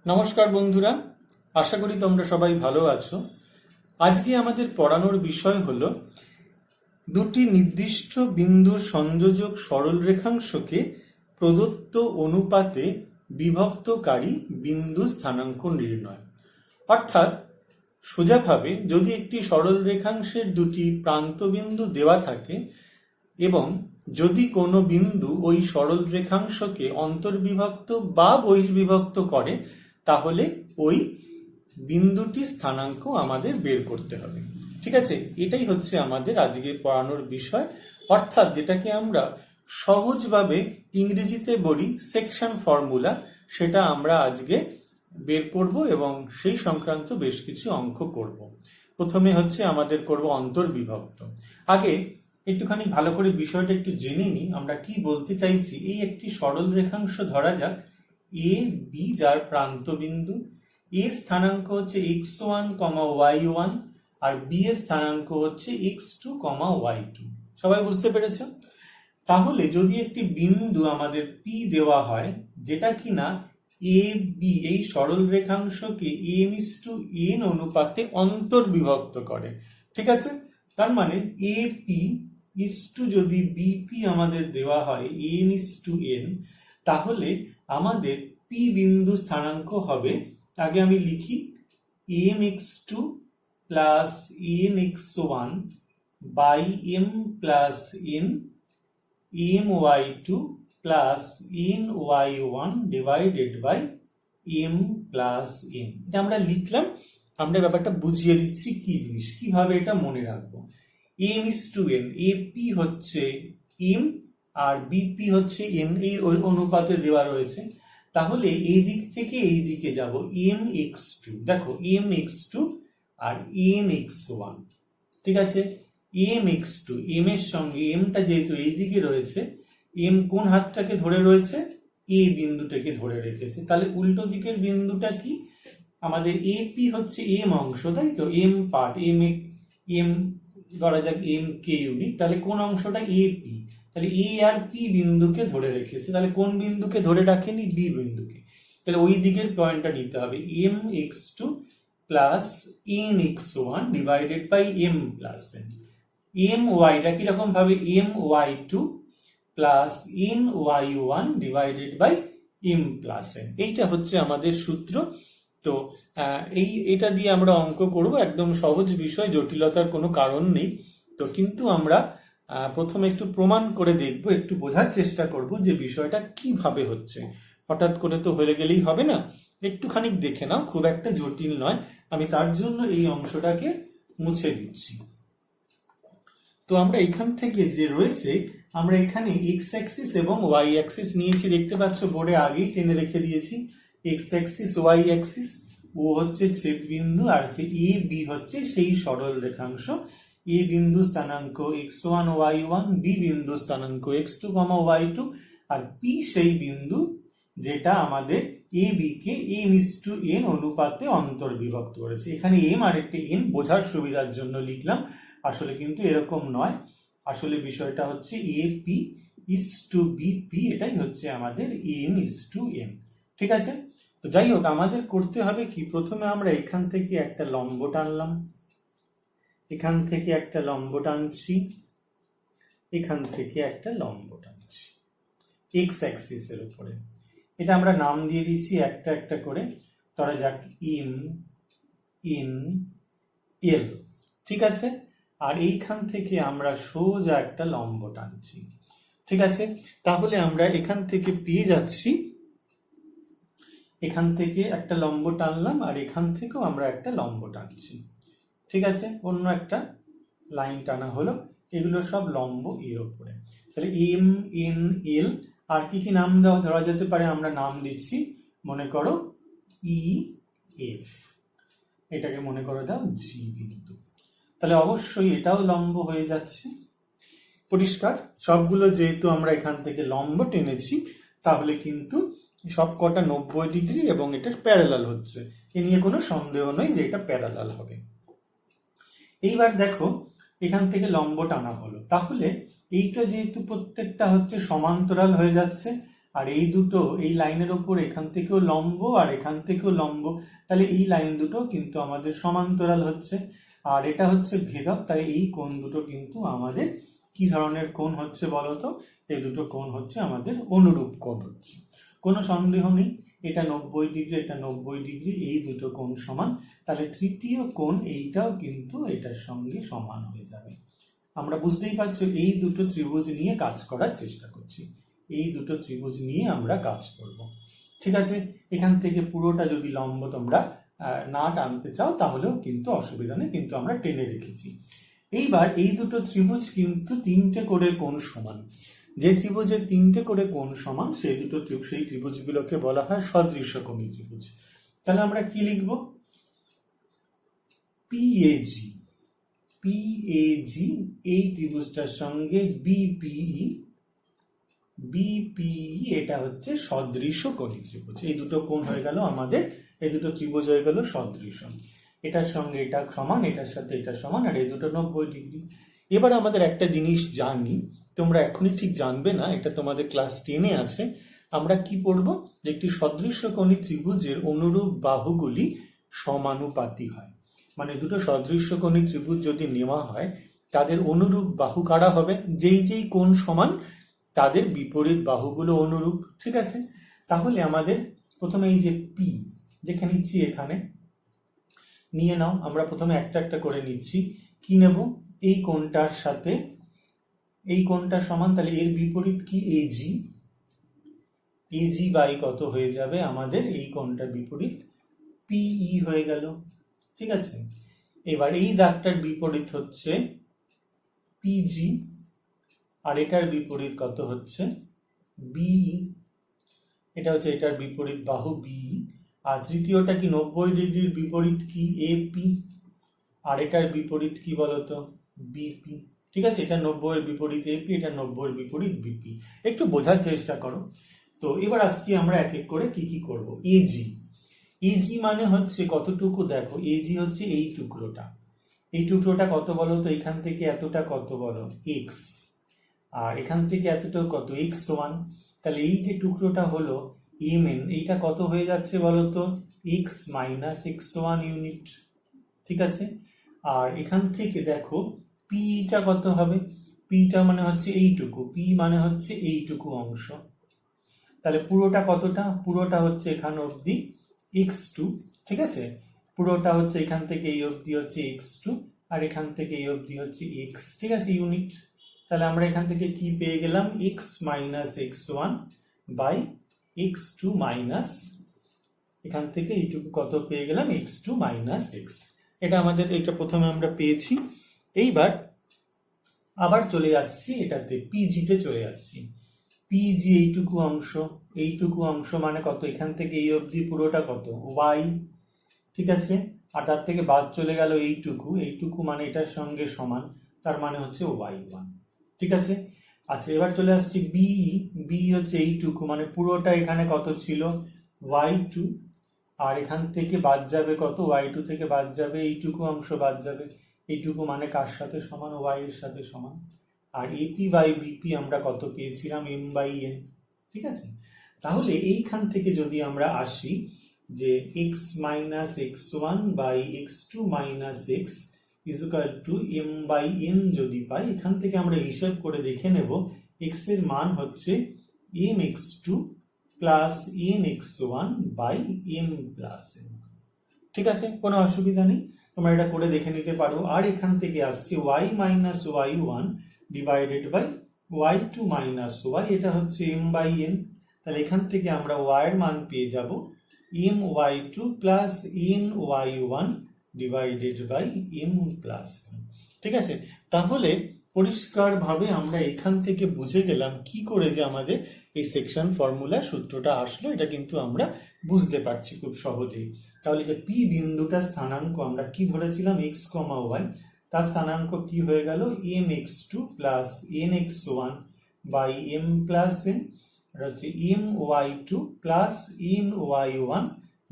নমস্কার বন্ধুরা, আশা করি তোমরা সবাই ভালো আছো। আজকে আমাদের পড়ানোর বিষয় হলো দুটি নির্দিষ্ট বিন্দুর সংযোজক সরল রেখাংশকে প্রদত্ত অনুপাতে বিভক্তকারী বিন্দু স্থানাঙ্ক নির্ণয়। অর্থাৎ সোজাভাবে যদি একটি সরল রেখাংশের দুটি প্রান্তবিন্দু দেওয়া থাকে এবং যদি কোনো বিন্দু ওই সরল রেখাংশকে অন্তর্বিভক্ত বা বহির্বিভক্ত করে, তাহলে ওই বিন্দুটি স্থানাঙ্ক আমাদের বের করতে হবে। ঠিক আছে, এটাই হচ্ছে আমাদের আজকে পড়ানোর বিষয়। অর্থাৎ যেটাকে আমরা সহজভাবে ইংরেজিতে বলি সেকশন ফর্মুলা, সেটা আমরা আজকে বের করব এবং সেই সংক্রান্ত বেশ কিছু অঙ্ক করব। প্রথমে হচ্ছে আমাদের করব অন্তর্বিভক্ত। আগে একটুখানি ভালো করে বিষয়টা একটু জেনে নিই, আমরা কি বলতে চাইছি। এই একটি সরল রেখাংশ ধরা যাক এ বি, যার প্রান্ত বিন্দু এ স্থানাঙ্ক হচ্ছে x1, y1 আর বি এর স্থানাঙ্ক হচ্ছে x2, y2। সবাই বুঝতে পেরেছ? তাহলে যদি একটি বিন্দু আমাদের পি দেওয়া হয়, যেটা কিনা এ বি এই সরল রেখাংশকে m:n অনুপাতে অন্তর্বিভক্ত করে, ঠিক আছে, তার মানে এ পি ইস্টু যদি বিপি আমাদের দেওয়া হয় m:n, তাহলে আমাদের পি বিন্দু স্থানাঙ্ক হবে, আগে আমি লিখি, mx2 plus nx1 by m plus n my2 plus ny1 divided by m plus n। এটা আমরা লিখলাম। আমরা ব্যাপারটা বুঝিয়ে দিচ্ছি কি জিনিস, কিভাবে এটা মনে রাখবো। m:n, ap হচ্ছে m আর bp হচ্ছে n, এই অনুপাতে দেওয়া রয়েছে। তাহলে এই দিক থেকে এই দিকে যাব mx2, দেখো mx2 আর nx1, ঠিক আছে। mx2, m এর সঙ্গে mটা যেহেতু এই দিকে রয়েছে, m কোন হাতটাকে ধরে রয়েছে? a বিন্দুটাকে ধরে রেখেছে। তাহলে উল্টো দিকের বিন্দুটা কি? আমাদের ap হচ্ছে m অংশ, তাই তো, m পার্ট, m ধরা যাক m k ইউনিট। তাহলে কোন অংশটা? ap। তাহলে a আর p বিন্দুকে ধরে রেখেছে। তাহলে কোন বিন্দুকে ধরে রাখেনি? b বিন্দুকে। তাহলে ওই দিকের পয়েন্টটা নিতে হবে, mx2 plus nx1 divided by m plus n। myটা কিরকম ভাবে? my2 plus ny1 divided by m plus n। এইটা হচ্ছে আমাদের সূত্র। তো এটা দিয়ে আমরা অঙ্ক করব, একদম সহজ বিষয়, জটিলতার কোনো কারণ নেই। তো কিন্তু আমরা প্রথমে একটু প্রমাণ করে দেখব, একটু বোঝার চেষ্টা করব যে বিষয়টা কিভাবে হচ্ছে। হঠাৎ করে তো হয়ে গেলেই হবে না, একটুখানি দেখে নাও, খুব একটা জটিল নয়। আমি তার জন্য এই অংশটাকে মুছে দিচ্ছি। তো আমরা এখান থেকে যে রয়েছে, আমরা এখানে এক্স অ্যাক্সিস এবং ওয়াই অ্যাক্সিস নিয়েছি, দেখতে পাচ্ছ বোর্ডে আগেই টেনে রেখে দিয়েছি। এক্স অ্যাক্সিস, ওয়াই অ্যাক্সিস, ও হচ্ছে ছেদ বিন্দু আর হচ্ছে এ বি হচ্ছে সেই সরল রেখাংশ। এ বিন্দু স্থানাঙ্ক x1, y1, বি বিন্দু স্থানাঙ্ক x2, y2 আর পি সেই বিন্দু যেটা আমাদের এ বি কে m:n অনুপাতে অন্তর্বিভক্ত করেছে। এখানে m আর একটি n বোঝার সুবিধার জন্য লিখলাম, আসলে কিন্তু এরকম নয়। আসলে বিষয়টা হচ্ছে A P is to B P, এটাই হচ্ছে আমাদের m:n, ঠিক আছে। তো যাই হোক, আমাদের করতে হবে কি, প্রথমে আমরা এখান থেকে একটা লম্ব টানলাম, এখান থেকে একটা লম্ব টানছি, এখান থেকে একটা লম্ব টানছি এক্স অ্যাক্সিসের উপরে। এটা আমরা নাম দিয়ে দিচ্ছি একটা একটা করে, ধরা যাক m n l, ঠিক আছে। আর এইখান থেকে আমরা সোজা একটা লম্ব টানছি, ঠিক আছে। তাহলে আমরা এখান থেকে পেয়ে যাচ্ছি, এখান থেকে একটা লম্ব টানলাম আর এখান থেকেও আমরা একটা লম্ব টানছি, ঠিক আছে। অন্য একটা লাইন টানা হলো, এগুলো সব লম্ব এর উপরে। তাহলে m n l, আর কি কি নাম দেওয়া ধরা যেতে পারে? আমরা নাম দিচ্ছি, মনে করো ই এফ, এটাকে মনে করে দাও জি বিন্দু। তাহলে অবশ্যই এটাও লম্ব হয়ে যাচ্ছে, পরিষ্কার। সবগুলো যেহেতু আমরা এখান থেকে লম্ব টেনেছি, তাহলে কিন্তু সব কটা 90 ডিগ্রি এবং এটা প্যারালাল হচ্ছে, এ নিয়ে কোনো সন্দেহ নেই যে এটা প্যারালাল হবে। এইবার দেখো, এখান থেকে লম্ব টানা হলো, তাহলে এইটা যেহেতু প্রত্যেকটা হচ্ছে সমান্তরাল হয়ে যাচ্ছে, আর এই দুটো এই লাইনের ওপর এখান থেকেও লম্ব আর এখান থেকেও লম্ব, তাহলে এই লাইন দুটো কিন্তু আমাদের সমান্তরাল হচ্ছে। আর এটা হচ্ছে ভেদক, তাই এই কোণ দুটো কিন্তু আমাদের কি ধরনের কোণ হচ্ছে বলতো? এই দুটো কোণ হচ্ছে আমাদের অনুরূপ কোণ হচ্ছে, কোনো সন্দেহ নেই। এটা 90 ডিগ্রি, এটা 90 ডিগ্রি, এই দুটো কোণ সমান, তাহলে তৃতীয় কোণ এইটাও কিন্তু এটার সঙ্গে সমান হয়ে যাবে। আমরা বুঝতেই পারছি এই দুটো ত্রিভুজ নিয়ে কাজ করার চেষ্টা করছি, এই দুটো ত্রিভুজ নিয়ে আমরা কাজ করব। ঠিক আছে, এখান থেকে পুরোটা যদি লম্ব তোমরা না টানতে চাও তাহলেও কিন্তু অসুবিধা নেই, কিন্তু আমরা টেনে রেখেছি। এইবার এই দুটো ত্রিভুজ কিন্তু 3টে করে কোণ সমান। যে ত্রিভুজের 3টে করে কোণ সমান সেই ত্রিভুজগুলোকে বলা হয় সদৃশ্যকোণী ত্রিভুজ। তাহলে আমরা কি লিখব? পিএজি, পিএজি এই ত্রিভুজটার সঙ্গে বিপিই, বিপিই এটা হচ্ছে সদৃশ্যকোণী ত্রিভুজ। এই দুটো কোণ হয়ে গেল আমাদের, এই দুটো ত্রিভুজ হয়ে গেল সদৃশ। এটার সঙ্গে এটা সমান, এটার সাথে এটা সমান, আর এই দুটো 90 ডিগ্রি। এবার আমাদের একটা জিনিস জানি, তোমরা এখনই ঠিক জানবে না, এটা তোমাদের ক্লাস 10-এ আছে। আমরা কি পড়বো? যে একটি সদৃশ্যকোণী ত্রিভুজের অনুরূপ বাহুগুলি সমানুপাতি হয়। মানে দুটো সদৃশ্যকোণী ত্রিভুজ যদি নেওয়া হয় তাদের অনুরূপ বাহু কারা হবে? যেই যেই কোণ সমান তাদের বিপরীত বাহুগুলো অনুরূপ। ঠিক আছে, তাহলে আমাদের প্রথমে এই যে পি দেখে নিচ্ছি, এখানে নিয়ে নাও। আমরা প্রথমে একটা একটা করে নিচ্ছি। কি নেব? এই কোণটার সাথে এই কোণটা সমান, তাহলে এর বিপরীত কি? এজি। এজি বাই কত হয়ে যাবে আমাদের? এই কোণটার বিপরীত পিই হয়ে গেল। ঠিক আছে, এবার এই দাগটার বিপরীত হচ্ছে পিজি, আর এটার বিপরীত কত হচ্ছে? বিই। এটা হচ্ছে এটার বিপরীত বাহু বিই। আর তৃতীয়টা কি? 90 ডিগ্রির বিপরীত কি? এপি। আর এটার বিপরীত কি বলতো? বিপি। ঠিক আছে, এটা 90 এর বিপরীত এপি, এটা 90 এর বিপরীত বিপি। একটু বোঝার চেষ্টা করো। তো এবার আসছি আমরা এক এক করে কি কি করব। এজি, এজি মানে হচ্ছে কতটুকু? দেখো, এজি হচ্ছে এই টুকরোটা, এই টুকরোটা কত বলো তো? এখান থেকে এতটা কত বলো? এক্স। আর এখান থেকে এতটা কত? x1। তাহলে এই যে টুকরোটা হলো mn, এইটা কত হয়ে যাচ্ছে বলতো? x minus x1 unit. ঠিক আছে, আর এখান থেকে দেখো পিটা কত হবে? পিটা মানে হচ্ছে এইটুকু, পি মানে হচ্ছে এইটুকু অংশ। তাহলে পুরোটা কতটা? পুরোটা হচ্ছে এখান অবধি x2। ঠিক আছে, পুরোটা হচ্ছে এখান থেকে এই অবধি হচ্ছে x2, আর এখান থেকে এই অবধি হচ্ছে x। ঠিক আছে, ইউনিট। তাহলে আমরা এখান থেকে কি পেয়ে গেলাম? x minus x1 by x2 minus, এখান থেকে এইটুকু কত পেয়ে গেলাম? x2 minus x। এটা আমাদের, এটা প্রথমে আমরা পেয়েছি। এইবার আবার চলে আসছি এটাতে, পিজিতে চলে আসছি। পিজি এইটুকু অংশ, এইটুকু অংশ মানে কত? এখান থেকে এই অবধি পুরোটা কত? y। ঠিক আছে, আর তার থেকে বাদ চলে গেল এইটুকু, এইটুকু মানে এটার সঙ্গে সমান, তার মানে হচ্ছে y1। ঠিক আছে, আচ্ছা এবার চলে আসছি বিই। বি হচ্ছে এইটুকু মানে পুরোটা এখানে কত ছিল? y2। আর এখান থেকে বাদ যাবে কত? y2 থেকে বাদ যাবে এইটুকু অংশ, বাদ যাবে এইটুকু মানে কার সাথে সমান? y এর সাথে সমান। আর এপি বাই বিপি আমরা কত পেয়েছিলাম? m by n। ঠিক আছে, তাহলে এইখান থেকে যদি আমরা আসি যে x minus x1 by x2 minus x is equal to m by n যদি পাই, এখান থেকে আমরা হিসাব করে দেখে নেব x এর মান হচ্ছে mx2 plus nx1 by m plus n। ঠিক আছে, কোনো অসুবিধা নেই, তোমরা এটা করে দেখে নিতে পারো। আর এখান থেকে আসছে y minus y1 divided by y2 minus y, এটা হচ্ছে m বাই n। তাহলে এখান থেকে আমরা y এর মান পেয়ে যাব my2 plus ny1 divided by m plus n। ঠিক আছে, তাহলে পরিষ্কারভাবে আমরা এখান থেকে বুঝে গেলাম কি করে যে আমাদের এই সেকশন ফর্মুলা সূত্রটা আসলো। এটা কিন্তু আমরা বুঝতে পারছি খুব সহজেই। তাহলে যে পি বিন্দুটা স্থানাঙ্ক আমরা কি ধরেছিলাম? x, y, তার স্থানাঙ্ক কি হয়ে গেল? mx2 plus nx1 by m plus n, আর হচ্ছে my2 plus ny1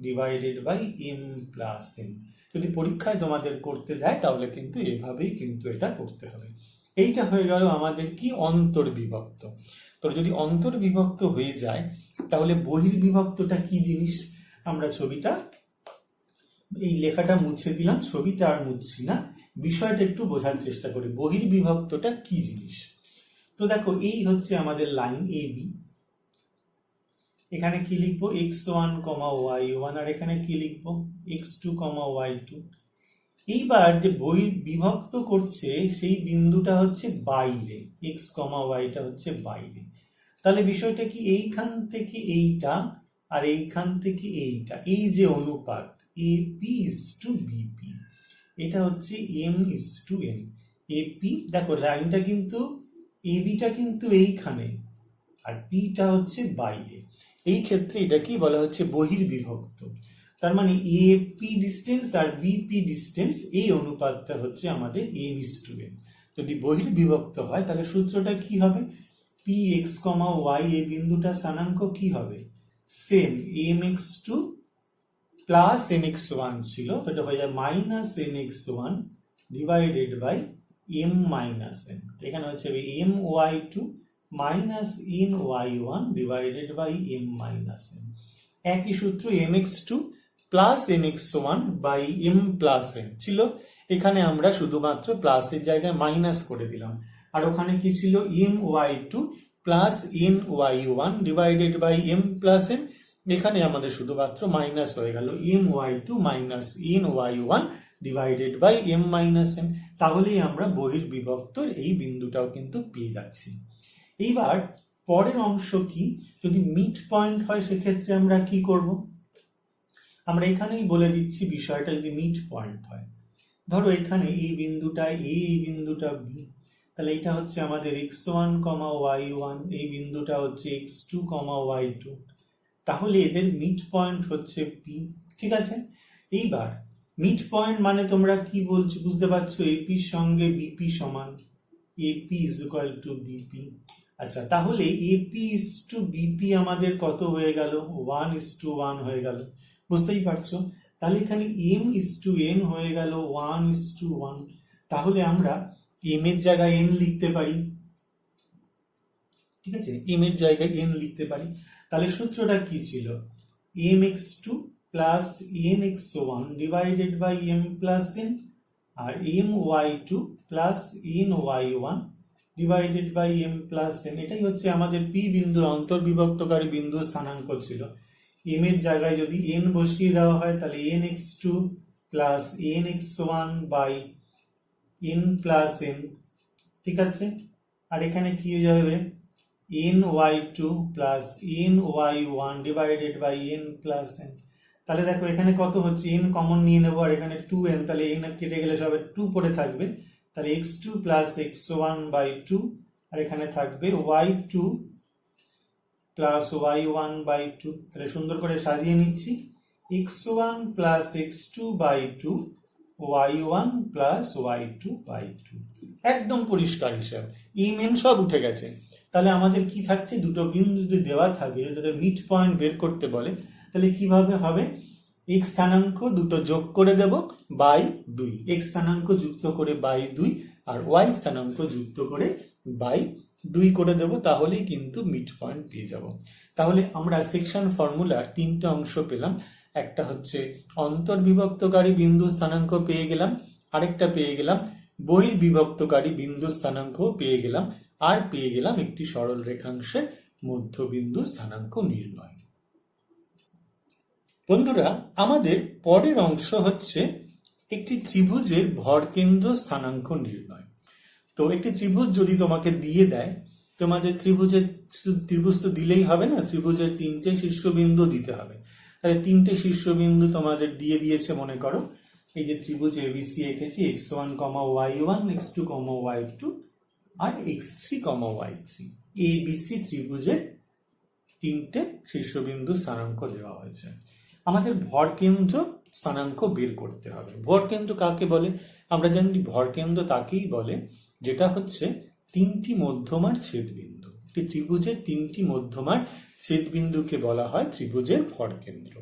divided by m plus n। যদি পরীক্ষায় তোমাদের করতে দেয় তাহলে কিন্তু এভাবেই কিন্তু এটা করতে হবে। এইটা হয়ে গেল আমাদের কি অন্তর্বিভক্ত। তো যদি অন্তর্বিভক্ত হয়ে যায় তাহলে বহির্বিভক্তটা কি জিনিস, আমরা ছবিটা এই লেখাটা মুছে দিলাম, ছবিটা আর মুছছি না, বিষয়টা একটু বোঝার চেষ্টা করি বহির্বিভক্তটা কি জিনিস। তো দেখো এই হচ্ছে আমাদের লাইন এ বি, এখানে কি লিখবো x1, y1, আর এখানে কি লিখবো x2, y2। এইবার যে বহির্বিভক্ত করছে সেই বিন্দুটা হচ্ছে বাইরে, x, y-টা হচ্ছে বাইরে। তাহলে বিষয়টা কি, এইখান থেকে এইটা আর এইখান থেকে এইটা, এই যে অনুপাত AP is to BP, এটা হচ্ছে M is to N। AP দেখো লাইনটা কিন্তু ABটা কিন্তু এইখানে আর Pটা হচ্ছে বাইরে, এই ক্ষেত্রে এটা কি বলা হচ্ছে বহির্বিভক্ত। তার মানে AP ডিস্টেন্স আর BP ডিস্টেন্স, এই অনুপাতটা হচ্ছে আমাদের M is to N। যদি বহির্বিভক্ত হয় তাহলে সূত্রটা কি হবে, Px, y এই বিন্দুটা স্থানাঙ্ক কি হবে, সেম mx2 প্লাস nx1 ছিল, তো এটা হয়ে যায় minus nx1 divided by m minus n। এখানে হচ্ছে my2 minus ny1 divided by m minus n। একই সূত্র mx2 plus nx1 by m plus n ছিল, এখানে আমরা শুধুমাত্র প্লাসের জায়গায় মাইনাস করে দিলাম। আর ওখানে কি ছিল my2 plus ny1 divided by m plus n, এখানে আমাদের শুধুমাত্র মাইনাস হয়ে গেল my2 minus ny1 divided by m minus n। তাহলেই আমরা বহির্বিভক্তর এই বিন্দুটাও কিন্তু পেয়ে যাচ্ছি। এইবার পরের অংশ কি, যদি মিড পয়েন্ট হয় সেক্ষেত্রে আমরা কি করব, আমরা এখানেই বলে দিচ্ছি বিষয়টা, যদি মিড পয়েন্ট হয়, ধরো এখানে এই বিন্দুটা এই বিন্দুটা বি, তাহলে এটা হচ্ছে আমাদের x1, y1, এই বিন্দুটা হচ্ছে x2, y2, তাহলে এদের মিড পয়েন্ট হচ্ছে পি। ঠিক আছে, এইবার মিড পয়েন্ট মানে তোমরা কি বলছো বুঝতে পারছো, এপির সঙ্গে বিপি সমান, AP is equal to BP. আচ্ছা, তাহলে এপি ইজ টু বিপি আমাদের কত হয়ে গেল, 1:1 হয়ে গেল, বুঝতেই পারছো। তাহলে এখানে এম ইজ টু এন হয়ে গেল 1:1। তাহলে আমরা এম এর জায়গায় এন লিখতে পারি, ঠিক আছে, এম এর জায়গায় এন লিখতে পারি। তাহলে সূত্রটা কি ছিল, mx2 plus nx1 divided by m plus n, আর my2 plus ny1 divided by m plus n, এটাই হচ্ছে আমাদের পি বিন্দুর অন্তর্বিভক্তকারী বিন্দু স্থানাঙ্ক ছিল। m এর জায়গায় যদি n বসিয়ে দেওয়া হয় তাহলে nx2 plus nx1 by n plus n, ঠিক আছে। আর এখানে কি হয়ে যাবে, ny2 plus ny1 divided by n plus n। তাহলে দেখো এখানে কত হচ্ছে, n কমন নিয়ে নেবো, আর এখানে 2n, তাহলে n কেটে গেলে সবে 2 পড়ে থাকবে, তাহলে x2 প্লাস x1 বাই 2, আর এখানে থাকবে y2 প্লাস y1 বাই 2। তাহলে সুন্দর করে সাজিয়ে নিচ্ছি, x1 plus x2 by 2, y1 plus y2 by 2। একদম পরিষ্কার হিসাব, n সব উঠে গেছে। তাহলে আমাদের কি থাকছে, দুটো বিন্দু যদি দেওয়া থাকে, যদি মিড পয়েন্ট বের করতে বলে, তাহলে কিভাবে হবে, x স্থানাঙ্ক দুটো যোগ করে দেব বাই 2, x স্থানাঙ্ক যুক্ত করে বাই 2, আর y স্থানাঙ্ক যুক্ত করে বাই 2 করে দেব, তাহলেই কিন্তু মিড পয়েন্ট পেয়ে যাব। তাহলে আমরা সেকশন ফর্মুলার তিনটা অংশ পেলাম, একটা হচ্ছে অন্তর্বিভক্তকারী বিন্দু স্থানাঙ্ক পেয়ে গেলাম, আরেকটা পেয়ে গেলাম বহির্বিভক্তকারী বিন্দু স্থানাঙ্ক পেয়ে গেলাম, আর পেয়ে গেলাম একটি সরল রেখাংশের মধ্যবিন্দু স্থানাঙ্ক নির্ণয়। বন্ধুরা, আমাদের পরের অংশ হচ্ছে একটি ত্রিভুজের ভরকেন্দ্র স্থানাঙ্ক নির্ণয়। তো একটি ত্রিভুজ যদি তোমাকে দিয়ে দেয়, তোমাদের ত্রিভুজ তো দিলেই হবে না, ত্রিভুজের তিনটে শীর্ষবিন্দু দিতে হবে। তাহলে তিনটে শীর্ষবিন্দু তোমাদের দিয়ে দিয়েছে, মনে করো এই যে ত্রিভুজ এবিসি এঁকেছি, x1, y1, x2, y2, আর x3, y3, এবিসি ত্রিভুজের তিনটে শীর্ষবিন্দু স্থানাঙ্ক দেওয়া হয়েছে। আমাদের ভরকেন্দ্র স্থানাঙ্ক বের করতে হবে। ভরকেন্দ্র কাকে বলে, আমরা জানি ভরকেন্দ্র তাকেই বলে যেটা হচ্ছে তিনটি মধ্যমার ছেদবিন্দু। ত্রিভুজের তিনটি মধ্যমার ছেদবিন্দুকে বলা হয় ত্রিভুজের ভরকেন্দ্র।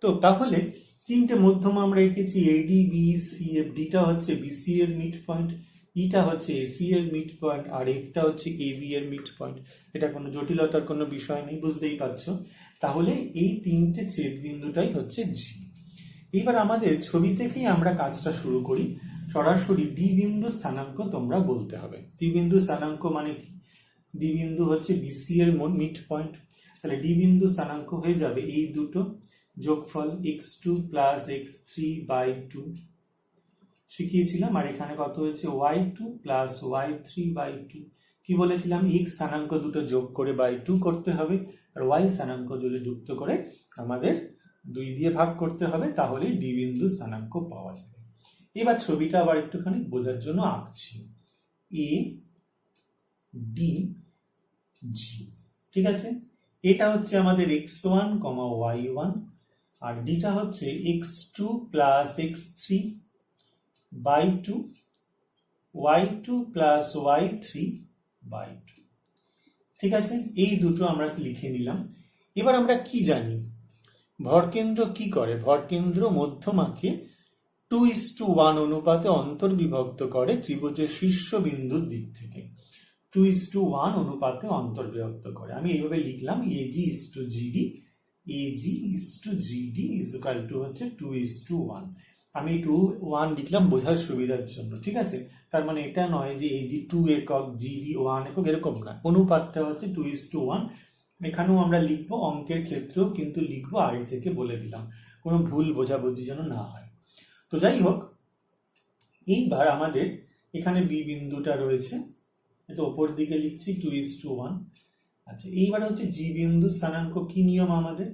তো তাহলে তিনটে মধ্যমা আমরা এঁকেছি, AD, BC, FD টা হচ্ছে BC এর মিড পয়েন্ট, ইটা হচ্ছে এসি এর মিড পয়েন্ট আর এফটা হচ্ছে এবি এর মিড পয়েন্ট। এটা কোনো জটিলতার কোনো বিষয় নেই, বুঝতেই পারছো। তাহলে এই তিনটে ছেদ বিন্দুটাই হচ্ছে জি। এবার আমাদের ছবি থেকেই আমরা কাজটা শুরু করি। সরাসরি ডি বিন্দু স্থানাঙ্ক তোমরা বলতে হবে। ডি বিন্দু স্থানাঙ্ক মানে কি? ডি বিন্দু হচ্ছে বিসি এর মিড পয়েন্ট। তাহলে ডি বিন্দু স্থানাঙ্ক হয়ে যাবে এই দুটো যোগফল x2 প্লাস x3 বাই 2 শিখিয়েছিলাম। আর এখানে কত হয়েছে y2 প্লাস y3 বাই 2। কি বলেছিলাম? x স্থানাঙ্ক দুটো যোগ করে বাই 2 করতে হবে, আর y স্থানাঙ্ক যদি যুক্ত করে আমাদের 2 দিয়ে ভাগ করতে হবে, তাহলে ডি বিন্দু স্থানাঙ্ক পাওয়া যাবে। এবার ছবিটা আবার একটুখানি বোঝার জন্য আঁকছি। এ ডি জি, ঠিক আছে। এটা হচ্ছে আমাদের x1, y1, আর ডিটা হচ্ছে x2 plus x3 by 2, y2 plus y3 by 2। ঠিক আছে, এই দুটো আমরা লিখে নিলাম। এবার আমরা কি জানি? ভরকেন্দ্র কি করে? ভরকেন্দ্র মধ্যমাকে 2:1 অনুপাতে অন্তর্বিভক্ত করে ত্রিভুজের শীর্ষবিন্দুর দিক থেকে। 2:1 অনুপাতে অন্তর্বিভক্ত করে। আমি এইভাবে লিখলাম, AG is to GD, AG is to GD is equal to হচ্ছে 2:1। আমি 2:1 লিখলাম বোঝার সুবিধার জন্য, ঠিক আছে। তার মানে এটা নয় যে AG 2 একক, GD 1 একক, এরকম না। অনুপাতটা হচ্ছে 2:1। এখানেও আমরা লিখবো, অঙ্কের ক্ষেত্রেও কিন্তু লিখবো, আগে থেকে বলে দিলাম, কোনো ভুল বোঝাবুঝি যেন না হয়। তো যাই হোক, এইবার আমাদের এখানে বি বিন্দুটা রয়েছে, এটা ওপর দিকে লিখছি 2:1। আচ্ছা, এইবার হচ্ছে জি বিন্দু স্থানাঙ্ক। কি নিয়ম আমাদের?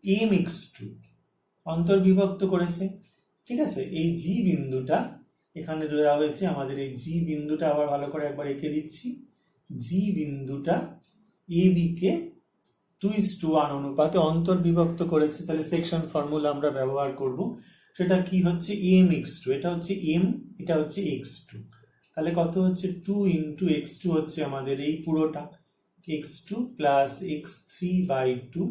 mx2 অন্তর্বিভক্ত করেছে, ঠিক আছে। এই জি বিন্দুটা এখানে দেওয়া হয়েছে আমাদের। এই জি বিন্দুটা আবার ভালো করে একবার এঁকে দিচ্ছি। জি বিন্দুটা এবি কে 2:1 অনুপাতে অন্তর্বিভক্ত করেছে। তাহলে সেকশন ফর্মুলা আমরা ব্যবহার করব। সেটা কি হচ্ছে? mx2, এটা হচ্ছে m, এটা হচ্ছে x2। তাহলে কত হচ্ছে? 2 ইন্টু x2 হচ্ছে আমাদের এই পুরোটা, x2 plus x3 by 2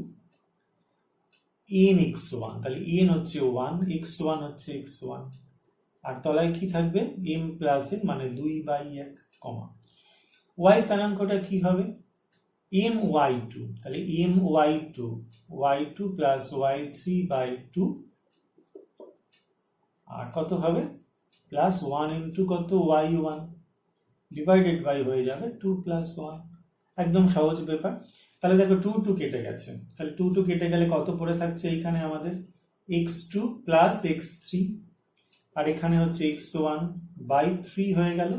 nx1। তাহলে n হচ্ছে 1, x1 হচ্ছে x1, আর তলায় কি থাকবে? m প্লাস n মানে 2/1, কমা। y স্থানাঙ্কটা কি হবে? my2। তাহলে my2, y2 plus y3 by 2, আর কত হবে? প্লাস 1 ইন্টু কত? y1 ডিভাইডেড বাই হয়ে যাবে 2 প্লাস 1। একদম সহজ ব্যাপার। তাহলে দেখো 2 কেটে গেছে। তাহলে 2 কেটে গেলে কত পড়ে থাকছে? এইখানে আমাদের x2 প্লাস x3, আর এখানে হচ্ছে x1 বাই 3 হয়ে গেল,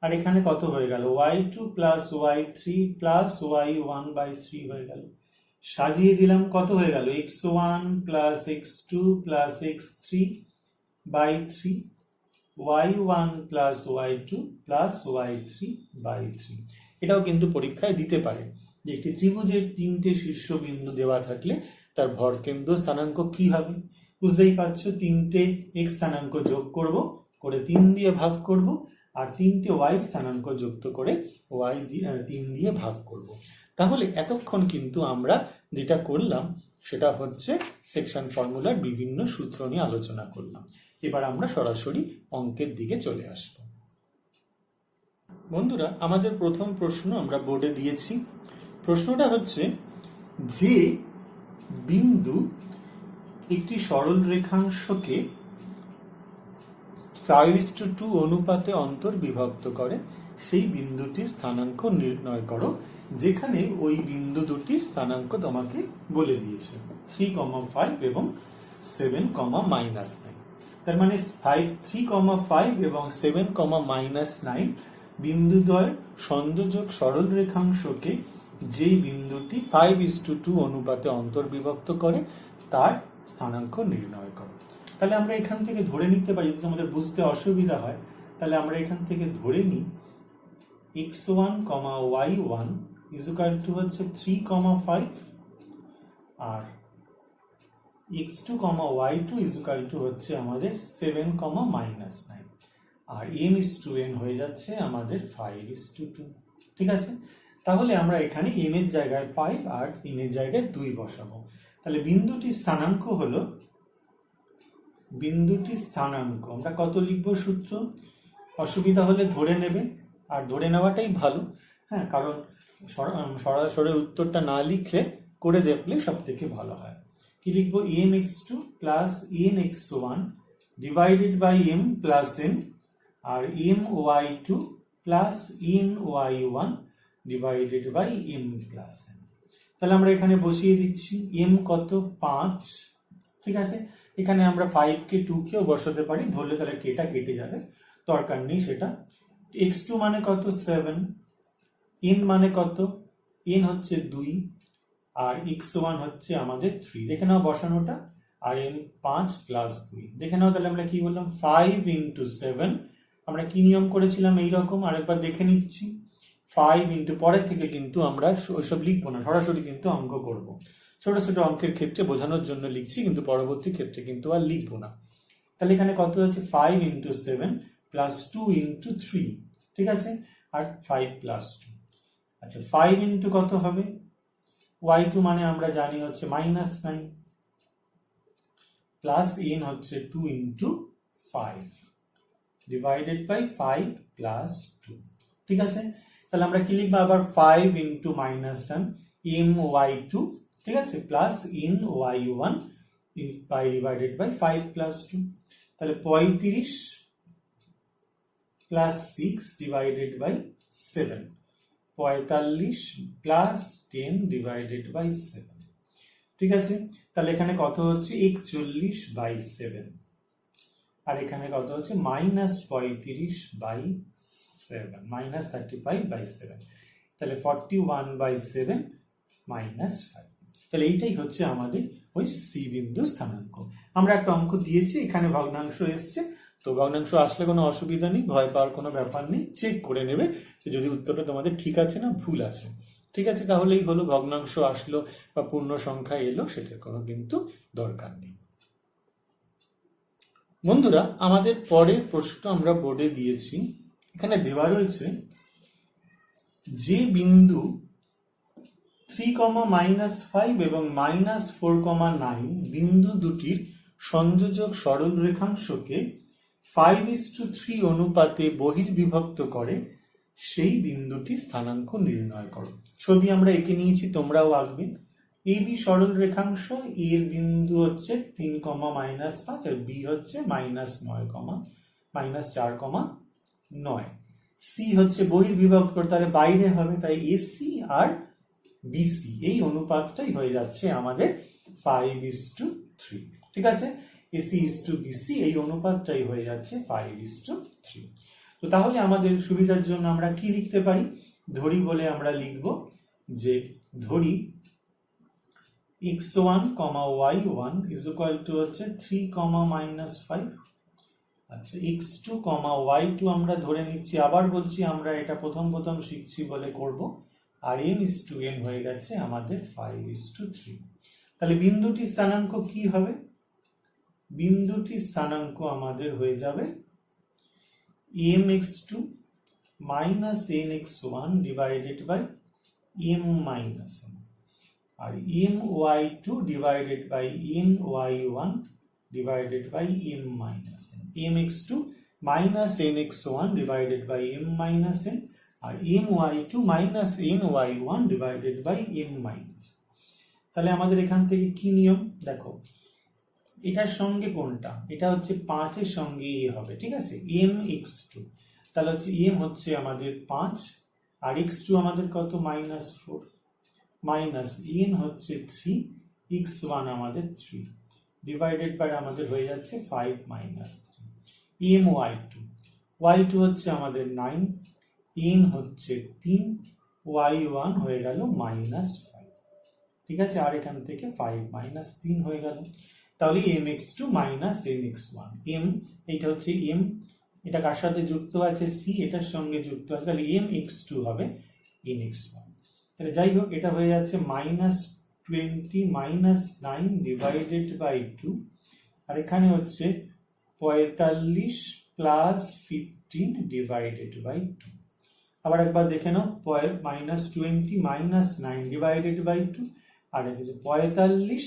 আর এখানে কত হয়ে গেল? y2 plus y3 plus y1 by 3 হয়ে গেল। সাজিয়ে দিলাম, কত হয়ে গেল? x1 plus x2 plus x3 by 3, y1 plus y2 plus y3 by 3। এটাও কিন্তু পরীক্ষায় দিতে পারে যে একটি ত্রিভুজের 3টে শীর্ষবিন্দু দেওয়া থাকলে তার ভরকেন্দ্র স্থানাঙ্ক কি হবে। বুঝতেই পারছো, 3টে x স্থানাঙ্ক যোগ করব, করে 3 দিয়ে ভাগ করব, আর 3টে y স্থানাঙ্ক যুক্ত করে 3 দিয়ে ভাগ করব। তাহলে এতক্ষণ কিন্তু আমরা যেটা করলাম সেটা হচ্ছে সেকশন ফর্মুলার বিভিন্ন সূত্র নিয়ে আলোচনা করলাম। এবার আমরা সরাসরি অঙ্কের দিকে চলে আসব। বন্ধুরা, আমাদের প্রথম প্রশ্ন আমরা বোর্ডে দিয়েছি। প্রশ্নটা হচ্ছে যে বিন্দু একটি সরল রেখাংশকে 5:2 অনুপাতে অন্তর্বিভক্ত করে সেই বিন্দুটির স্থানাঙ্ক নির্ণয় করো, যেখানে ওই বিন্দু দুটির স্থানাঙ্ক তোমাকে বলে দিয়েছে 3,5 এবং 7,-9। তার মানে 3,5 এবং 7,-9 বিন্দুদ্বয় সংযোজক সরল রেখাংশকে যেই বিন্দুটি 5:2 অনুপাতে অন্তর্বিভক্ত করে তার স্থানাঙ্ক নির্ণয় করো। তাহলে আমরা এখান থেকে ধরে নিতে পারি, যদি আমাদের বুঝতে অসুবিধা হয় তাহলে আমরা এখান থেকে ধরে নিই x1, y1 is equal two হচ্ছে 3,5, আর x2, y2 is equal two হচ্ছে আমাদের 7,-9, আর m:n হয়ে যাচ্ছে আমাদের 5:2। ঠিক আছে, তাহলে আমরা এখানে m এর জায়গায় 5 আর n এর জায়গায় 2 বসাবো। তাহলে বিন্দুটির স্থানাঙ্ক হলো, বিন্দুটির স্থানাঙ্ক আমরা কত লিখব? সূত্র অসুবিধা হলে ধরে নেবেন, আর ধরে নেওয়াটাই ভালো। হ্যাঁ, কারণ সরাসরি উত্তরটা না লিখলে করে দেখলে সব থেকে ভালো হয়। কি লিখবো? M x two plus n x one divided by m plus n, আর m y two plus n y one divided by m plus n. তাহলে আমরা এখানে বসিয়ে দিচ্ছি। এম কত? 5। ঠিক আছে, এখানে আমরা 5কে 2কেও বসাতে পারি, ধরলে তাহলে কেটা কেটে যাবে, দরকার নেই সেটা। x2 মানে কত? 7। n মানে কত? n হচ্ছে 2, আর x1 হচ্ছে আমাদের 3। দেখে নাও বসানোটা। আর n 5 প্লাস 2 দেখে নাও। তাহলে আমরা কি বললাম? 5 ইন্টু 7। আমরা কি নিয়ম করেছিলাম এইরকম, আরেকবার দেখে নিচ্ছি। 5 ইন্টু, পরের থেকে কিন্তু আমরা ওইসব লিখবো না, সরাসরি কিন্তু অঙ্ক করব। ছোট ছোট অঙ্কের ক্ষেত্রে বোঝানোর জন্য লিখছি, কিন্তু পরবর্তী ক্ষেত্রে কিন্তু আর লিখবো না। তাহলে এখানে কত হচ্ছে? 5 ইন্টু 7 প্লাস 2 ইন্টু 3। ঠিক আছে, আর 5 প্লাস 2। আচ্ছা, 5 ইন্টু কত হবে? y2 মানে আমরা জানি হচ্ছে -9, প্লাস n হচ্ছে 2 ইন্টু 5 ডিভাইডেড বাই 5 প্লাস 2। ঠিক আছে, তাহলে আমরা কি লিখবো আবার? 5 ইন্টু -10 my2, ঠিক আছে, plus n y1 by divided by 5 plus 2। তাহলে 35 plus 6 divided by 7, 45 plus 10 divided by 7। ঠিক আছে, তাহলে এখানে কত হচ্ছে? 41 বাই 7, আর এখানে কত হচ্ছে? -35 বাই 7, -35 বাই 7। তাহলে 41 বাই 7 -5। তাহলে এইটাই হচ্ছে আমাদের ওই সি বিন্দু স্থানাঙ্ক। আমরা একটা অঙ্ক দিয়েছি, এখানে ভগ্নাংশ এসছে, তো ভগ্নাংশ আসলে কোনো অসুবিধা নেই, ভয় পাওয়ার কোনো ব্যাপার নেই। চেক করে নেবে যদি উত্তরটা তোমাদের ঠিক আছে না ভুল আছে। ঠিক আছে, তাহলেই হলো, ভগ্নাংশ আসলো বা পূর্ণ সংখ্যা এলো, সেটার কোনো কিন্তু দরকার নেই। বন্ধুরা, আমাদের পরের প্রশ্ন আমরা বোর্ডে দিয়েছি। এখানে দেওয়া রয়েছে যে বিন্দু 3,-5 এবং -4,9 বিন্দু দুটির সংযোজক সরল রেখাংশকে 5:3 অনুপাতে বহির্বিভক্ত করে, সেই বিন্দুটি স্থানাঙ্ক নির্ণয় করো। ছবি আমরা এঁকে নিয়েছি, তোমরাও আঁকবে। এবি সরল রেখাংশ, এর বিন্দু হচ্ছে 3,-5 আর বি হচ্ছে -4,9। সি হচ্ছে বহির্বিভক্ত, তাহলে বাইরে হবে, তাই এসি আর বিসি এই অনুপাতটাই হয়ে যাচ্ছে আমাদের 5:3। ঠিক আছে, এসি ইস টু বিসি এই অনুপাতটাই হয়ে যাচ্ছে 5:3। তো তাহলে আমাদের সুবিধার জন্য আমরা কি লিখতে পারি? ধরি বলে আমরা লিখব যে ধরি x1, y1 is equal two হচ্ছে 3, আচ্ছা x2, y2 আমরা ধরে নিচ্ছি। আবার বলছি, আমরা এটা প্রথম শিখছি বলে করব। আর m:n হয়ে গেছে আমাদের 5:3। তাহলে বিন্দুটি স্থানাঙ্ক কি হবে? বিন্দুটি স্থানাঙ্ক আমাদের হয়ে যাবে mx2 nx1 divided by m minus n, আর my2 divided by ny1 divided by m minus n। mx2 nx1 divided by m minus n, আর my2 ny1 divided by m minus. তাহলে আমাদের এখান থেকে কি নিয়ম দেখো, এটার সঙ্গে কোনটা? এটা হচ্ছে 5-এর সঙ্গে এ হবে। ঠিক আছে, mx2, তাহলে হচ্ছে m হচ্ছে আমাদের 5, আর x2 আমাদের কত? -4, মাইনাস n হচ্ছে 3, x1 আমাদের 3 ডিভাইডেড বাই আমাদের হয়ে যাচ্ছে 5 - 3। my2 হচ্ছে আমাদের 9, n হচ্ছে 3, y1 হয়ে গেল -5। ঠিক আছে, আর এখান থেকে 5 - 3 হয়ে গেল। তাহলে mx2 nx1, m এটা হচ্ছে m, এটা কার সাথে যুক্ত আছে? c, এটার সঙ্গে যুক্ত আছে, তাহলে mx2 হবে nx1। তাহলে যাই হোক, এটা হয়ে যাচ্ছে -20 - 9 ডিভাইডেড বাই 2, আর এখানে হচ্ছে 45 প্লাস 15 ডিভাইডেড বাই 2। আবার একবার দেখে নাও, -20 - 9 ডিভাইডেড বাই 2, আর হচ্ছে 45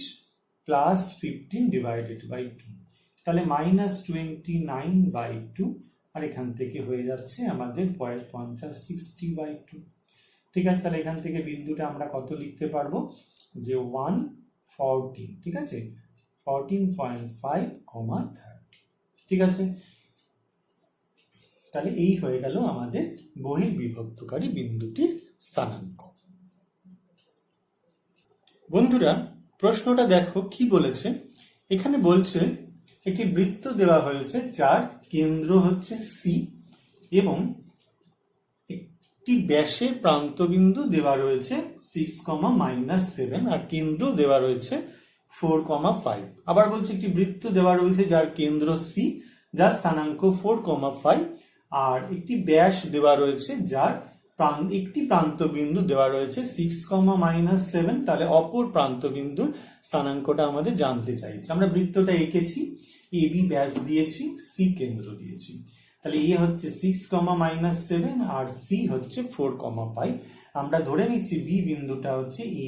প্লাস 15 ডিভাইডেড বাই 2। তাহলে -29/2 আর এখান থেকে হয়ে যাচ্ছে আমাদের 0.50 60/2। ঠিক আছে, তাহলে এখান থেকে বিন্দুটা আমরা কত লিখতে পারবো, যে 114, ঠিক আছে, 14.5, 30। ঠিক আছে, তাহলে এই হয়ে গেল আমাদের বহির্বিভক্তকারী বিন্দুটির স্থানাঙ্ক। বন্ধুরা, প্রশ্নটা দেখো কি বলেছে। এখানে বলছে একটি বৃত্ত দেওয়া হয়েছে যার কেন্দ্র হচ্ছে সি এবং একটি ব্যাসের প্রান্তবিন্দু দেওয়া রয়েছে 6, -7 আর কেন্দ্র দেওয়া রয়েছে 4, 5। আবার বলছে একটি বৃত্ত দেওয়া রয়েছে যার কেন্দ্র সি, যার স্থানাঙ্ক 4, 5 আর একটি ব্যাস দেওয়া রয়েছে যার একটি প্রান্তবিন্দু দেওয়া রয়েছে 6, তাহলে অপর প্রান্তবিন্দুর স্থানাঙ্কটা আমাদের জানতে চাইছে। আমরা বৃত্তটা এঁকেছি, এ বি ব্যাস দিয়েছি, সি কেন্দ্র দিয়েছি। তাহলে এ হচ্ছে 6, আর সি হচ্ছে 4, 5। আমরা ধরে নিচ্ছি বি বিন্দুটা হচ্ছে এ,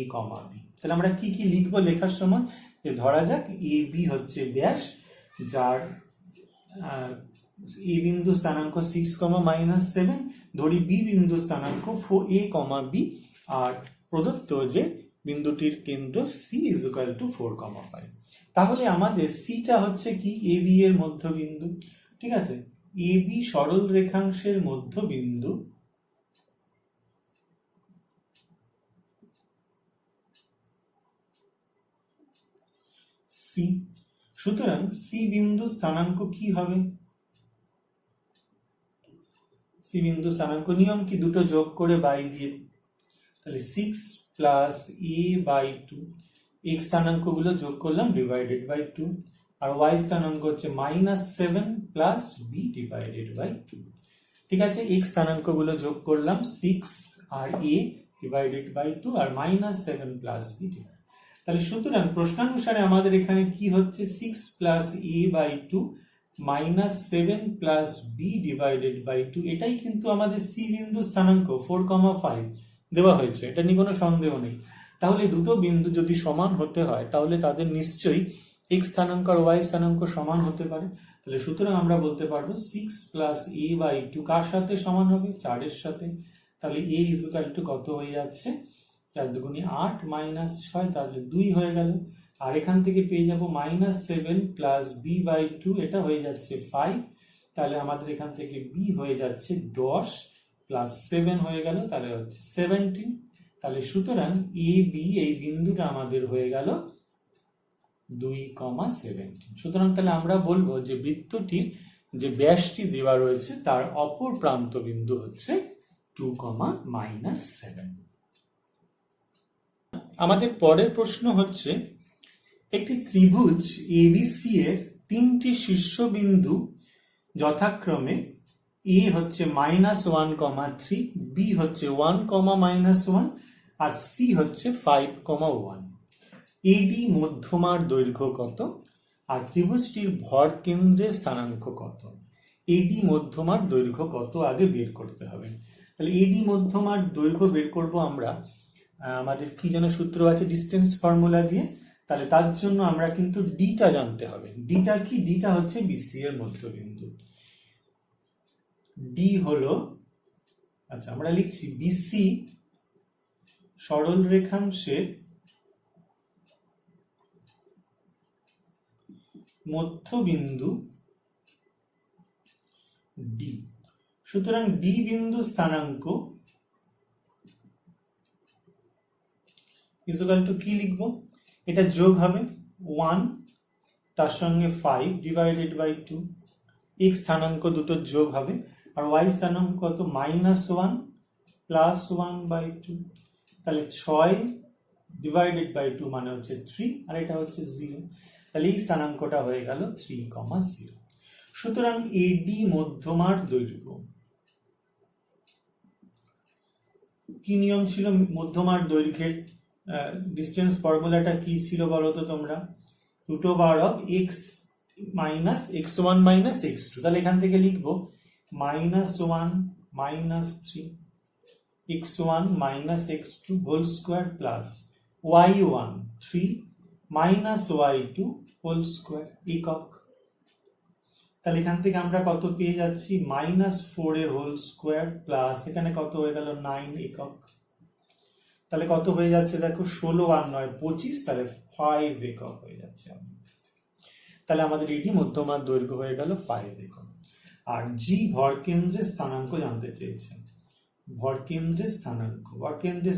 বি। তাহলে আমরা কি কি লিখবো লেখার সময়, যে ধরা যাক এ বি হচ্ছে ব্যাস, যার এ বিন্দু স্থানাঙ্ক 6, ধরি বি বিন্দু স্থানাঙ্ক 4a, বি, আর প্রদত্ত যে বিন্দুটির কেন্দ্র সি = 4, 5। তাহলে আমাদের সিটা হচ্ছে কি, এ বি এর মধ্যবিন্দু। ঠিক আছে, এ বি সরল রেখাংশের মধ্যবিন্দু সি। সুতরাং সি বিন্দু স্থানাঙ্ক কি হবে, সি বিন্দু স্থানাঙ্ক নিয়ম কি, দুটো যোগ করে বাই দিয়ে, তাহলে 6 + a/2, x স্থানাঙ্ক গুলো যোগ করলাম /2, আর y স্থানাঙ্ক হচ্ছে -7 + b/2। ঠিক আছে, x স্থানাঙ্ক গুলো যোগ করলাম 6 আর a/2 আর -7 + b। তাহলে সুতরাং প্রশ্নানুসারে আমাদের এখানে কি হচ্ছে, 6 + a/2 -7 + b/2। এটাই কিন্তু আমাদের সি বিন্দু স্থানাঙ্ক 4, 5 দেওয়া হয়েছে, এটা নিয়ে কোনো সন্দেহ নেই। তাহলে দুটো বিন্দু যদি সমান হতে হয় তাহলে তাদের নিশ্চয়ই x স্থানাঙ্ক আর y স্থানাঙ্ক সমান হতে পারে। তাহলে সুতরাং আমরা বলতে পারবো 6 + a/2 কার সাথে সমান হবে, 4 এর সাথে। তাহলে a = কত হয়ে যাচ্ছে, 4 × 2 = 8 - 6, তাহলে 2 হয়ে গেল। আর এখান থেকে পেয়ে যাব -7 + b/2, এটা হয়ে যাচ্ছে 5। তাহলে আমাদের এখান থেকে b হয়ে যাচ্ছে 10 + 7 হয়ে গেল, তাহলে হচ্ছে 17। তাহলে সুতরাং এ বি এই বিন্দুটা আমাদের হয়ে গেল 2, 17। সুতরাং তাহলে আমরা বলবো যে বৃত্তটির যে ব্যাসটি দেওয়া রয়েছে তার অপর প্রান্ত বিন্দু হচ্ছে 2, -7। আমাদের পরের প্রশ্ন হচ্ছে, একটি ত্রিভুজ এবিসি এর তিনটি শীর্ষবিন্দু যথাক্রমে এ হচ্ছে -1, 3, বি হচ্ছে 1, -1 আর সি হচ্ছে 5, 1। এডি মধ্যমার দৈর্ঘ্য কত আর ত্রিভুজটির ভর কেন্দ্রের স্থানাঙ্ক কত। এডি মধ্যমার দৈর্ঘ্য কত আগে বের করতে হবে। তাহলে এডি মধ্যমার দৈর্ঘ্য বের করব আমরা, আমাদের কি যেন সূত্র আছে, ডিস্টেন্স ফর্মুলা দিয়ে। তাহলে তার জন্য আমরা কিন্তু ডিটা জানতে হবে। ডিটা কি, ডিটা হচ্ছে বিসি এর মধ্যবিন্দু। ডি হলো, আচ্ছা আমরা লিখছি বিসি সরল রেখাংশের মধ্যবিন্দু ডি। সুতরাং ডি বিন্দু স্থানাঙ্ক = কি লিখবো, এটা যোগ হবে 1 তার সঙ্গে 5 /2, x স্থানাঙ্ক দুটো যোগ হবে, আর y স্থানাঙ্ক কত, -1 + 1/2। তাহলে 6 /2 মানে হচ্ছে 3, আর এটা হচ্ছে 0। তাহলে এই স্থানাঙ্কটা হয়ে গেল 3, 0। সুতরাং এডি মধ্যমার দৈর্ঘ্য, কি নিয়ম ছিল মধ্যমার দৈর্ঘ্যের, ডিস্টেন্স ফর্মুলাটা কি ছিল বলো তো তোমরা, √x - x1 - x2। তাহলে এখান থেকে লিখবো -1 - 3 x1 - x2 whole square plus y1 3 - y2 whole square একক। তাহলে এখান থেকে আমরা কত পেয়ে যাচ্ছি, -4 এর হোল স্কোয়ার প্লাস এখানে কত হয়ে গেল 9 একক, তাহলে কত হয়ে যাচ্ছে দেখো 16 আর 9 25, তাহলে 5 একক হয়ে যাচ্ছে। তাহলে আমাদের এটি মধ্যমার দৈর্ঘ্য হয়ে গেল 5 একক। আর জি ভরকেন্দ্রের স্থানাঙ্ক জানতে চেয়েছে। ভরকেন্দ্রের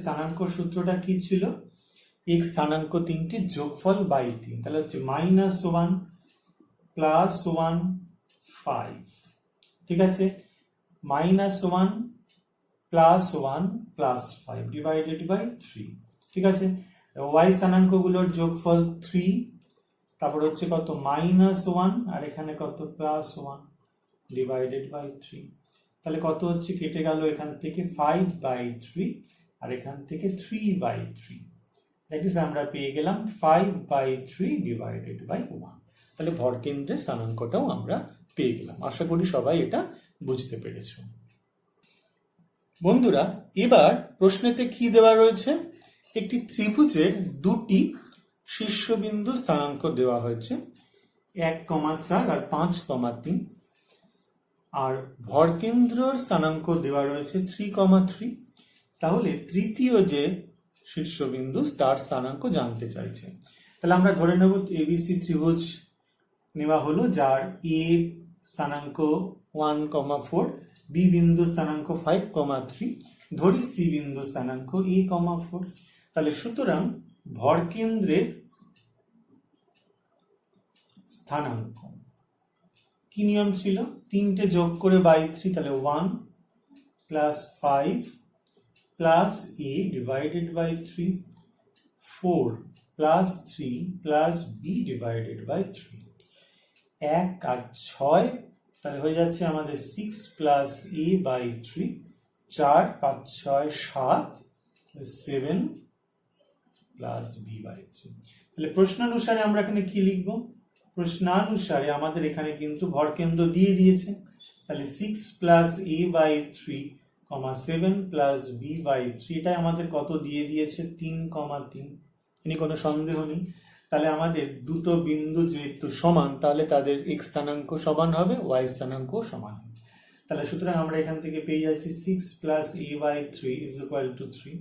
স্থানাঙ্ক সূত্রটা কি ছিল, x স্থানাঙ্ক তিনটির যোগফল বাই 3, তাহলে হচ্ছে -1 +1 5, ঠিক আছে, -1 +1 +5 ডিভাইডেড বাই 3, ঠিক আছে। y স্থানাঙ্কগুলোর যোগফল 3, তারপর হচ্ছে কত -1 আর এখানে কত +1 ডিভাইডেড বাই 3, তাহলে কত হচ্ছে কেটে গেল এখান থেকে 5/3 আর এখান থেকে 3/3, দ্যাট ইজ আমরা পেয়ে গেলাম 5/3 ডিভাইডেড বাই 1। তাহলে ভরকেন্দ্রের স্থানাঙ্কটাও আমরা পেয়ে গেলাম। আশা করি সবাই এটা বুঝতে পেরেছ। বন্ধুরা, এবার প্রশ্নেতে কি দেওয়া রয়েছে, একটি ত্রিভুজের দুটি শীর্ষবিন্দু স্থানাঙ্ক দেওয়া হয়েছে, 1,4 আর 5,3, আর ভরকেন্দ্রর স্থানাঙ্ক দেওয়া রয়েছে 3,3। তাহলে তৃতীয় যে শীর্ষবিন্দু তার স্থানাঙ্ক জানতে চাইছে। তাহলে আমরা ধরে নেব এবিসি ত্রিভুজ নেওয়া হলো, যার এ স্থানাঙ্ক 1,4, বি বিন্দু স্থানাঙ্ক 5,3, ধরি সি বিন্দু স্থানাঙ্ক a,4। তাহলে সুতরাং ভরকেন্দ্রের স্থানাঙ্ক কি নিয়ম ছিল, 3টে যোগ করে বাই 3, তাহলে 1 + 5 + a divided by 3, 4 + 3 + b divided by 3, 1 আর 6, তাহলে হয়ে যাচ্ছে আমাদের 6 + a বাই 3, 4 5 6 7, 7 + b বাই 3। তাহলে প্রশ্নানুসারে আমরা এখানে কি লিখবো, প্রশ্নানুসারে আমাদের এখানে কিন্তু ভরকেন্দ্র দিয়ে দিয়েছে, তাহলে 6 + a বাই 3, 7 + b বাই 3, এটাই আমাদের কত দিয়ে দিয়েছে 3,3, ইনি কোনো সন্দেহ নেই। তাহলে আমাদের দুটো বিন্দু যেহেতু সমান, তাহলে তাদের x স্থানাঙ্ক সমান হবে, y স্থানাঙ্ক সমান হবে। তাহলে সুতরাং আমরা এখান থেকে পেয়ে যাচ্ছি 6 + a বাই 3 = 3।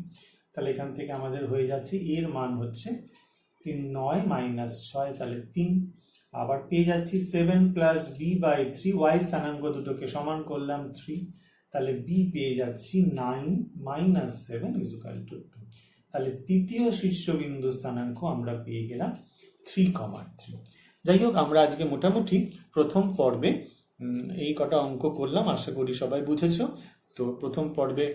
তাহলে এখান থেকে আমাদের হয়ে যাচ্ছে এর মান হচ্ছে 3 9 - 6, তাহলে 3। আবার পেয়ে যাচ্ছি 7 + b বাই 3, y স্থানাঙ্ক দুটোকে সমান করলাম 3, তাহলে b পেয়ে যাচ্ছি 9 - 7 = 2। তাহলে তৃতীয় শীর্ষবিন্দু স্থানাঙ্ক আমরা পেয়ে গেলাম 3,3। যাই হোক, আমরা আজকে মোটামুটি প্রথম পর্বে এই কটা অঙ্ক করলাম, আশা করি সবাই বুঝেছ। তো প্রথম পর্বে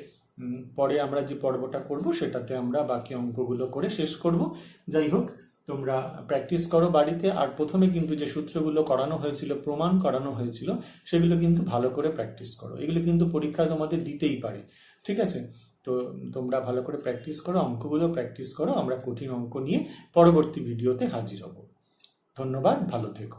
পরে আমরা যে পর্বটা করব সেটাতে আমরা বাকি অঙ্কগুলো করে শেষ করব। যাই হোক, তোমরা প্র্যাকটিস করো বাড়িতে, আর প্রথমে কিন্তু যে সূত্রগুলো করানো হয়েছিল, প্রমাণ করানো হয়েছিল, সেগুলো কিন্তু ভালো করে প্র্যাকটিস করো। এগুলো কিন্তু পরীক্ষা তোমাদের দিতেই পারে, ঠিক আছে। তো তোমরা ভালো করে প্র্যাকটিস করো, অঙ্কগুলো প্র্যাকটিস করো। আমরা কঠিন অঙ্ক নিয়ে পরবর্তী ভিডিওতে হাজির হব। ধন্যবাদ, ভালো থেকো।